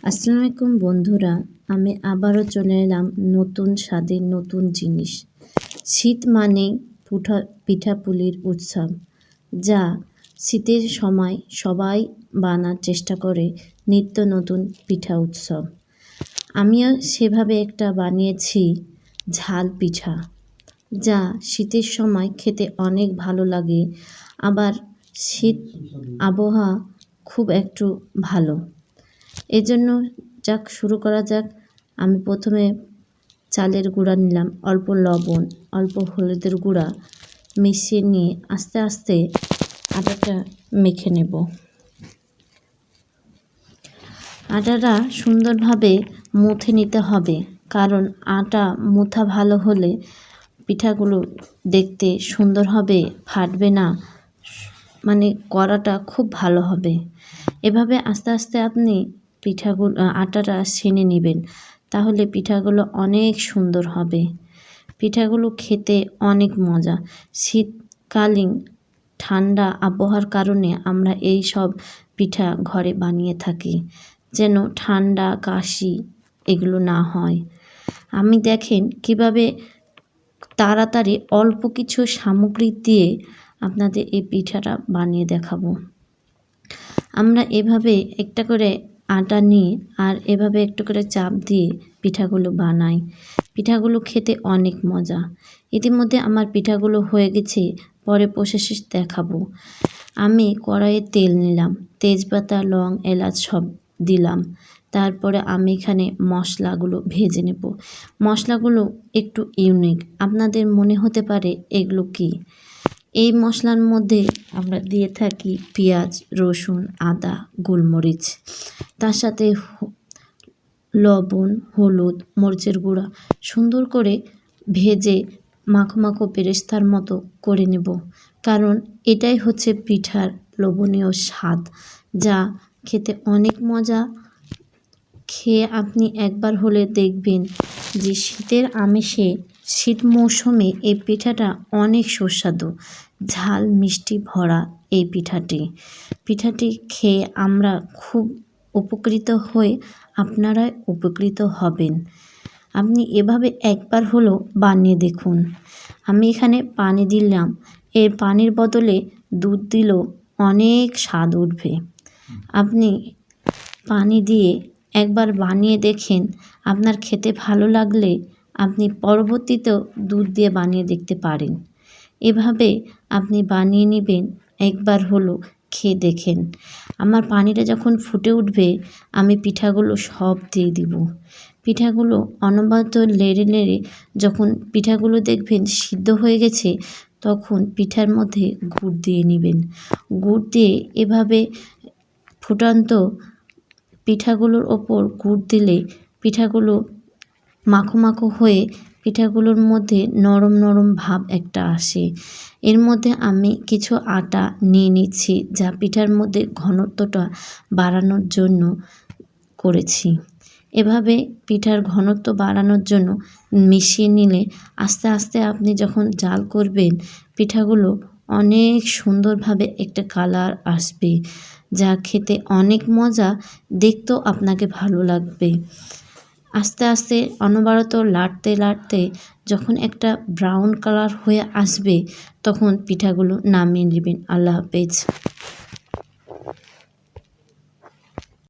আসসালামু আলাইকুম বন্ধুরা, আমি আবারও চলে এলাম নতুন স্বাদের নতুন জিনিস। শীত মানেই পিঠাপুলির উৎসব, যা শীতের সময় সবাই বানার চেষ্টা করে নিত্য নতুন পিঠা উৎসব। আমিও সেভাবে একটা বানিয়েছি ঝাল পিঠা, যা শীতের সময় খেতে অনেক ভালো লাগে। আবার শীত আবহাওয়া খুব একটু ভালো, এজন্য শুরু করা যাক। আমি প্রথমে চালের গুঁড়া নিলাম, অল্প লবণ, অল্প হলুদের গুঁড়া মিশিয়ে নিয়ে আস্তে আস্তে আটাটা মেখে নেব। আটাটা সুন্দরভাবে মুথে নিতে হবে, কারণ আটা মুথা ভালো হলে পিঠাগুলো দেখতে সুন্দর হবে, ফাটবে না, মানে কড়াটা খুব ভালো হবে। এভাবে আস্তে আস্তে আপনি আটাটা ছেনে নেবেন, তাহলে পিঠাগুলো অনেক সুন্দর হবে। পিঠাগুলো খেতে অনেক মজা। শীতকালীন ঠান্ডা আবহাওয়ার কারণে আমরা এই সব পিঠা ঘরে বানিয়ে থাকি, যেন ঠান্ডা কাশি এগুলো না হয়। আমি দেখেন কিভাবে তাড়াতাড়ি অল্প কিছু সামগ্রী দিয়ে আপনাদের এই পিঠাটা বানিয়ে দেখাবো। আমরা এভাবে একটা করে আটা নিয়ে আর এভাবে একটু করে চাপ দিয়ে পিঠাগুলো বানাই। পিঠাগুলো খেতে অনেক মজা। ইতিমধ্যে আমার পিঠাগুলো হয়ে গেছে, পরে প্রসেস দেখাবো। আমি কড়াইয়ে তেল নিলাম, তেজপাতা, লং, এলাচ সব দিলাম। তারপরে আমি এখানে মশলাগুলো ভেজে নেব। মশলাগুলো একটু ইউনিক, আপনাদের মনে হতে পারে এগুলো কি। এই মশলার মধ্যে আমরা দিয়ে থাকি পেঁয়াজ, রসুন, আদা, গোলমরিচ, তার সাথে লবণ, হলুদ, মরিচের গুঁড়া সুন্দর করে ভেজে মাখো মাখো পেরেস্তার মতো করে নেব, কারণ এটাই হচ্ছে পিঠার লোভনীয় স্বাদ, যা খেতে অনেক মজা। খেয়ে আপনি একবার হলে দেখবেন যে শীতের আমেজে শীত মৌসুমে এই পিঠাটা অনেক সুস্বাদু, ঝাল মিষ্টি ভরা এই পিঠাটি খেয়ে আমরা খুব উপকৃত হয়ে আপনারাই উপকৃত হবেন। আপনি এভাবে একবার হলেও বানিয়ে দেখুন। আমি এখানে পানি দিলাম, এই পানির বদলে দুধ দিলেও অনেক স্বাদ উঠবে। আপনি পানি দিয়ে একবার বানিয়ে দেখেন, আপনার খেতে ভালো লাগলে আপনি পরবর্তীতেও দুধ দিয়ে বানিয়ে দেখতে পারেন। এভাবে আপনি বানিয়ে নেবেন, একবার হলো খেয়ে দেখেন। আমার পানিটা যখন ফুটে উঠবে, আমি পিঠাগুলো সব দিয়ে দিব। পিঠাগুলো অনবরত নেড়ে নেড়ে যখন পিঠাগুলো দেখবেন সিদ্ধ হয়ে গেছে, তখন পিঠার মধ্যে গুড় দিয়ে নেবেন। গুড় দিয়ে এভাবে ফুটন্ত পিঠাগুলোর ওপর গুড় দিলে পিঠাগুলো মাখো মাখো হয়ে পিঠাগুলোর মধ্যে নরম নরম ভাব একটা আসে। এর মধ্যে আমি কিছু আটা নিয়ে নিচ্ছি, যা পিঠার মধ্যে ঘনত্বটা বাড়ানোর জন্য করেছি। এভাবে পিঠার ঘনত্ব বাড়ানোর জন্য মিশিয়ে নিলে আস্তে আস্তে আপনি যখন জাল করবেন, পিঠাগুলো অনেক সুন্দরভাবে একটা কালার আসবে, যা খেতে অনেক মজা, দেখতেও আপনাকে ভালো লাগবে। আস্তে আস্তে অনবরত লাড়তে লাড়তে যখন একটা ব্রাউন কালার হয়ে আসবে, তখন পিঠাগুলো নামিয়ে নেবেন। আল্লাহ হাফেজ।